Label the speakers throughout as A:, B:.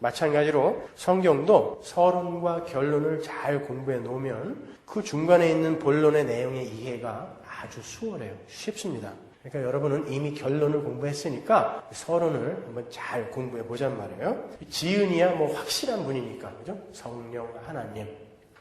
A: 마찬가지로 성경도 서론과 결론을 잘 공부해 놓으면 그 중간에 있는 본론의 내용의 이해가 아주 수월해요. 쉽습니다. 그러니까 여러분은 이미 결론을 공부했으니까 서론을 한번 잘 공부해 보잔 말이에요. 지은이야 뭐 확실한 분이니까, 그죠? 성령 하나님.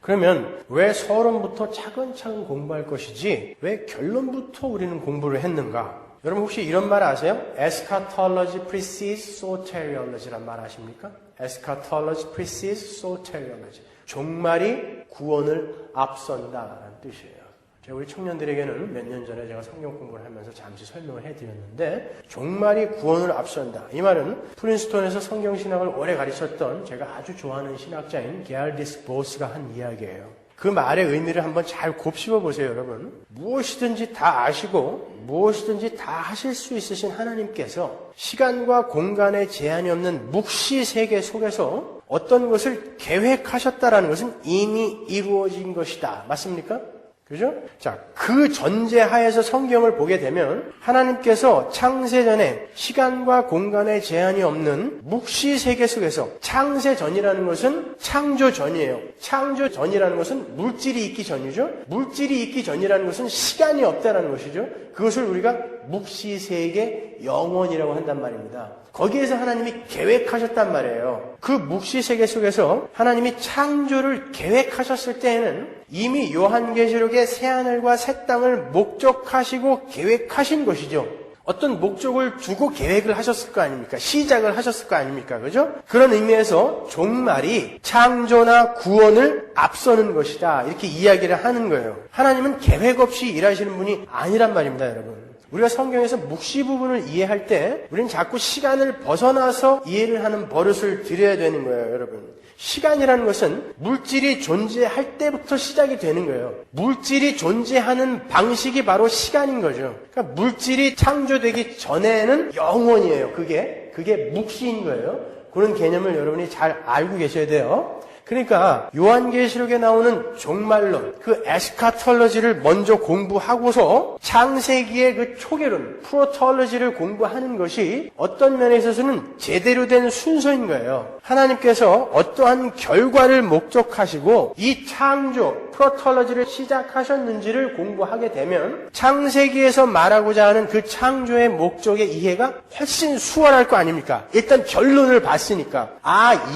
A: 그러면 왜 서론부터 차근차근 공부할 것이지 왜 결론부터 우리는 공부를 했는가? 여러분 혹시 이런 말 아세요? Eschatology precedes soteriology란 말 아십니까? Eschatology precedes soteriology. 종말이 구원을 앞선다라는 뜻이에요. 제가 우리 청년들에게는 몇 년 전에 제가 성경 공부를 하면서 잠시 설명을 해드렸는데 종말이 구원을 앞선다. 이 말은 프린스톤에서 성경신학을 오래 가르쳤던 제가 아주 좋아하는 신학자인 게알디스 보스가 한 이야기예요. 그 말의 의미를 한번 잘 곱씹어 보세요, 여러분. 무엇이든지 다 아시고 무엇이든지 다 하실 수 있으신 하나님께서 시간과 공간에 제한이 없는 묵시 세계 속에서 어떤 것을 계획하셨다라는 것은 이미 이루어진 것이다. 맞습니까? 그죠? 자, 그 전제하에서 성경을 보게 되면 하나님께서 창세전에 시간과 공간에 제한이 없는 묵시 세계 속에서 창세전이라는 것은 창조전이에요. 창조전이라는 것은 물질이 있기 전이죠. 물질이 있기 전이라는 것은 시간이 없다는 것이죠. 그것을 우리가 묵시 세계 영원이라고 한단 말입니다. 거기에서 하나님이 계획하셨단 말이에요. 그 묵시 세계 속에서 하나님이 창조를 계획하셨을 때에는 이미 요한계시록의 새하늘과 새 땅을 목적하시고 계획하신 것이죠. 어떤 목적을 두고 계획을 하셨을 거 아닙니까? 시작을 하셨을 거 아닙니까? 그죠? 그런 의미에서 종말이 창조나 구원을 앞서는 것이다. 이렇게 이야기를 하는 거예요. 하나님은 계획 없이 일하시는 분이 아니란 말입니다, 여러분. 우리가 성경에서 묵시 부분을 이해할 때 우리는 자꾸 시간을 벗어나서 이해를 하는 버릇을 들여야 되는 거예요, 여러분. 시간이라는 것은 물질이 존재할 때부터 시작이 되는 거예요. 물질이 존재하는 방식이 바로 시간인 거죠. 그러니까 물질이 창조되기 전에는 영원이에요. 그게 묵시인 거예요. 그런 개념을 여러분이 잘 알고 계셔야 돼요. 그러니까 요한계시록에 나오는 종말론, 그 에스카톨로지를 먼저 공부하고서 창세기의 그 초계론, 프로톨로지를 공부하는 것이 어떤 면에 있어서는 제대로 된 순서인 거예요. 하나님께서 어떠한 결과를 목적하시고 이 창조, 프로톨로지를 시작하셨는지를 공부하게 되면 창세기에서 말하고자 하는 그 창조의 목적의 이해가 훨씬 수월할 거 아닙니까? 일단 결론을 봤으니까.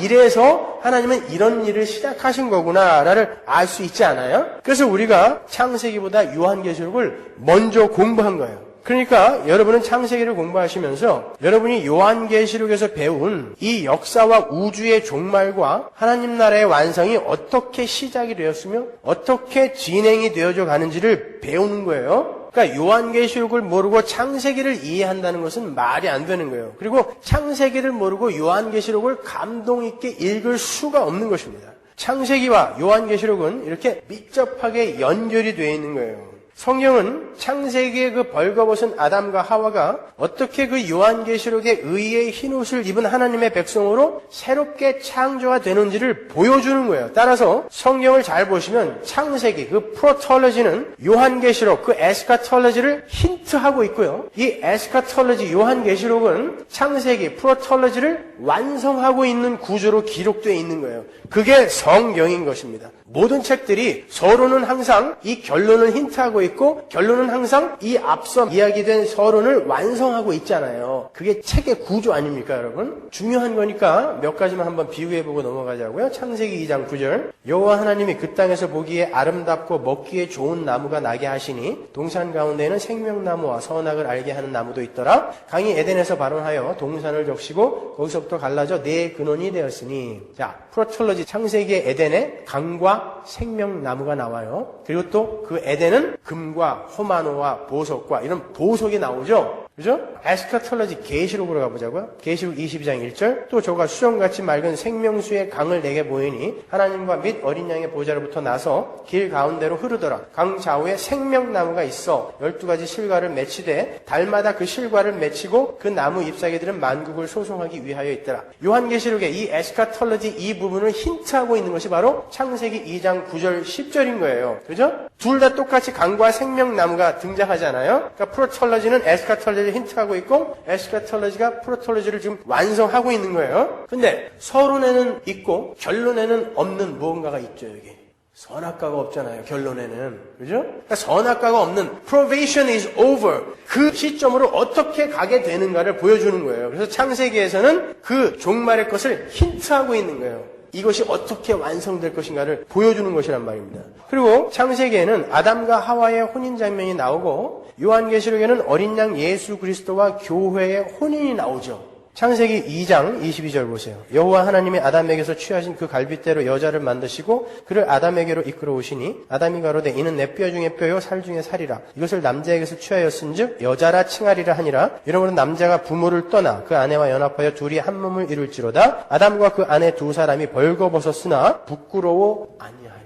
A: 이래서 하나님은 이런 일을 시작하신 거구나를 알 수 있지 않아요? 그래서 우리가 창세기보다 요한계시록을 먼저 공부한 거예요. 그러니까 여러분은 창세기를 공부하시면서 여러분이 요한계시록에서 배운 이 역사와 우주의 종말과 하나님 나라의 완성이 어떻게 시작이 되었으며 어떻게 진행이 되어져 가는지를 배우는 거예요. 그러니까 요한계시록을 모르고 창세기를 이해한다는 것은 말이 안 되는 거예요. 그리고 창세기를 모르고 요한계시록을 감동 있게 읽을 수가 없는 것입니다. 창세기와 요한계시록은 이렇게密접하게 연결이 되어 있는 거예요. 성경은 창세기의 그 벌거벗은 아담과 하와가 어떻게 그 요한계시록의 의의 흰옷을 입은 하나님의 백성으로 새롭게 창조가 되는지를 보여주는 거예요. 따라서 성경을 잘 보시면 창세기, 그 프로톨로지는 요한계시록, 그 에스카톨로지를 힌트하고 있고요. 이 에스카톨로지, 요한계시록은 창세기, 프로톨로지를 완성하고 있는 구조로 기록되어 있는 거예요. 그게 성경인 것입니다. 모든 책들이 서론은 항상 이 결론을 힌트하고 있고 결론은 항상 이 앞서 이야기된 서론을 완성하고 있잖아요. 그게 책의 구조 아닙니까, 여러분? 중요한 거니까 몇 가지만 한번 비유해보고 넘어가자고요. 창세기 2장 9절 여호와 하나님이 그 땅에서 보기에 아름답고 먹기에 좋은 나무가 나게 하시니 동산 가운데에는 생명나무와 선악을 알게 하는 나무도 있더라. 강이 에덴에서 발원하여 동산을 적시고 거기서부터 갈라져 네 근원이 되었으니. 자, 프로톨로지 창세기의 에덴에 강과 생명나무가 나와요. 그리고 또 그 에덴은 금과 호마노와 보석과 이런 보석이 나오죠. 그죠? 에스카톨로지 계시록으로 가보자고요. 계시록 22장 1절 또 저가 수정같이 맑은 생명수의 강을 내게 보이니 하나님과 및 어린 양의 보좌로부터 나서 길 가운데로 흐르더라. 강 좌우에 생명나무가 있어 12가지 실과를 맺히되 달마다 그 실과를 맺히고 그 나무 잎사귀들은 만국을 소송하기 위하여 있더라. 요한계시록의 이 에스카톨로지 이 부분을 힌트하고 있는 것이 바로 창세기 2장 9절 10절인 거예요. 그죠? 둘 다 똑같이 강과 생명나무가 등장하잖아요. 그러니까 프로톨로지는 에스카톨로지를 에스카톨로지 힌트하고 있고 에스카톨로지가 프로톨로지를 지금 완성하고 있는 거예요. 근데 서론에는 있고 결론에는 없는 무언가가 있죠. 여기 선악과가 없잖아요. 결론에는. 그죠? 그러니까 선악과가 없는 probation is over. 그 시점으로 어떻게 가게 되는가를 보여주는 거예요. 그래서 창세기에서는 그 종말의 것을 힌트하고 있는 거예요. 이것이 어떻게 완성될 것인가를 보여주는 것이란 말입니다. 그리고 창세기에는 아담과 하와의 혼인 장면이 나오고 요한계시록에는 어린 양 예수 그리스도와 교회의 혼인이 나오죠. 창세기 2장 22절 보세요. 여호와 하나님이 아담에게서 취하신 그 갈빗대로 여자를 만드시고 그를 아담에게로 이끌어 오시니 아담이 가로되 이는 내 뼈 중에 뼈요 살 중에 살이라. 이것을 남자에게서 취하였은즉 여자라 칭하리라 하니라. 이러므로 남자가 부모를 떠나 그 아내와 연합하여 둘이 한 몸을 이룰지로다. 아담과 그 아내 두 사람이 벌거벗었으나 부끄러워 아니하리라.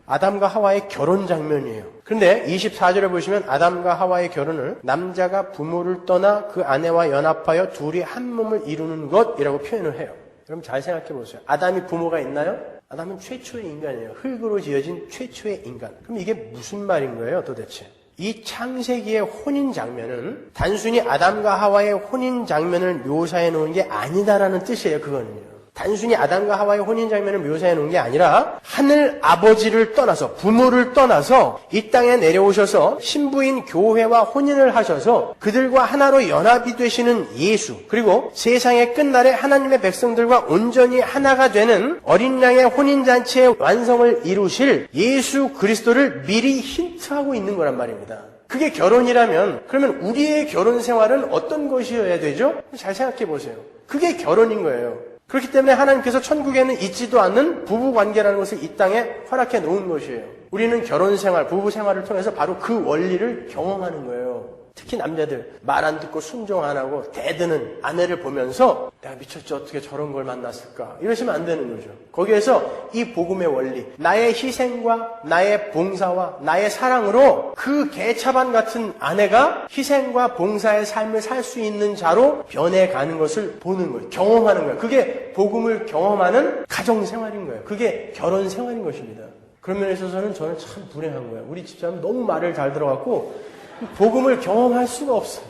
A: 아담과 하와의 결혼 장면이에요. 그런데 24절에 보시면 아담과 하와의 결혼을 남자가 부모를 떠나 그 아내와 연합하여 둘이 한 몸을 이루는 것이라고 표현을 해요. 여러분 잘 생각해 보세요. 아담이 부모가 있나요? 아담은 최초의 인간이에요. 흙으로 지어진 최초의 인간. 그럼 이게 무슨 말인 거예요 도대체? 이 창세기의 혼인 장면은 단순히 아담과 하와의 혼인 장면을 묘사해 놓은 게 아니다라는 뜻이에요. 그거는요. 단순히 아담과 하와의 혼인 장면을 묘사해 놓은 게 아니라 하늘 아버지를 떠나서 부모를 떠나서 이 땅에 내려오셔서 신부인 교회와 혼인을 하셔서 그들과 하나로 연합이 되시는 예수, 그리고 세상의 끝날에 하나님의 백성들과 온전히 하나가 되는 어린 양의 혼인잔치의 완성을 이루실 예수 그리스도를 미리 힌트하고 있는 거란 말입니다. 그게 결혼이라면 그러면 우리의 결혼 생활은 어떤 것이어야 되죠? 잘 생각해 보세요. 그게 결혼인 거예요. 그렇기 때문에 하나님께서 천국에는 있지도 않는 부부관계라는 것을 이 땅에 허락해 놓은 것이에요. 우리는 결혼생활, 부부생활을 통해서 바로 그 원리를 경험하는 거예요. 특히 남자들 말 안 듣고 순종 안 하고 대드는 아내를 보면서 내가 미쳤지 어떻게 저런 걸 만났을까 이러시면 안 되는 거죠. 거기에서 이 복음의 원리, 나의 희생과 나의 봉사와 나의 사랑으로 그 개차반 같은 아내가 희생과 봉사의 삶을 살 수 있는 자로 변해가는 것을 보는 거예요. 경험하는 거예요. 그게 복음을 경험하는 가정생활인 거예요. 그게 결혼생활인 것입니다. 그런 면에 있어서는 저는 참 불행한 거예요. 우리 집사람은 너무 말을 잘 들어갖고 복음을 경험할 수가 없어요.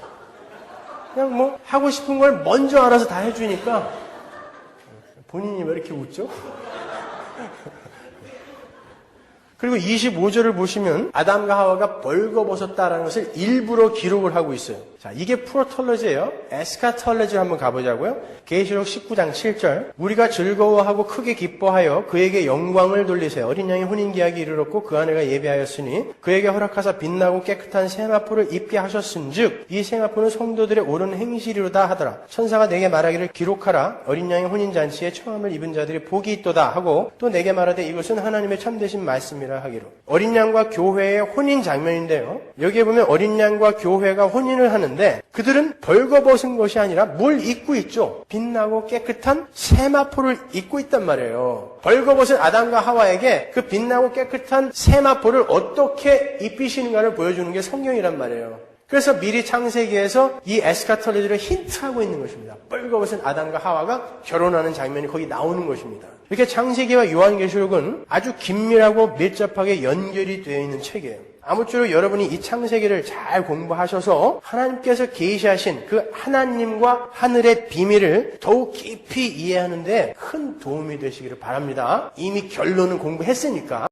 A: 그냥 뭐 하고 싶은 걸 먼저 알아서 다 해주니까 본인이 왜 이렇게 웃죠? 그리고 25절을 보시면 아담과 하와가 벌거벗었다라는 것을 일부러 기록을 하고 있어요. 자, 이게 프로톨로지예요. 에스카톨로지를 한번 가보자고요. 계시록 19장 7절. 우리가 즐거워하고 크게 기뻐하여 그에게 영광을 돌리세요. 어린 양의 혼인기약이 이르렀고 그 아내가 예배하였으니 그에게 허락하사 빛나고 깨끗한 세마포를 입게 하셨은즉 이 세마포는 성도들의 옳은 행실이로다 하더라. 천사가 내게 말하기를 기록하라. 어린 양의 혼인잔치에 처음을 입은 자들이 복이 있도다 하고 또 내게 말하되 이것은 하나님의 참되신 말씀이라 하기로. 어린 양과 교회의 혼인 장면인데요. 여기에 보면 어린 양과 교회가 혼인을 하는데 그들은 벌거벗은 것이 아니라 뭘 입고 있죠? 빛나고 깨끗한 세마포를 입고 있단 말이에요. 벌거벗은 아담과 하와에게 그 빛나고 깨끗한 세마포를 어떻게 입히시는가를 보여주는 게 성경이란 말이에요. 그래서 미리 창세기에서 이 에스카톨로지를 힌트하고 있는 것입니다. 벌거벗은 아담과 하와가 결혼하는 장면이 거기 나오는 것입니다. 이렇게 창세기와 요한계시록은 아주 긴밀하고 밀접하게 연결이 되어 있는 책이에요. 아무쪼록 여러분이 이 창세기를 잘 공부하셔서 하나님께서 계시하신 그 하나님과 하늘의 비밀을 더욱 깊이 이해하는 데 큰 도움이 되시기를 바랍니다. 이미 결론은 공부했으니까.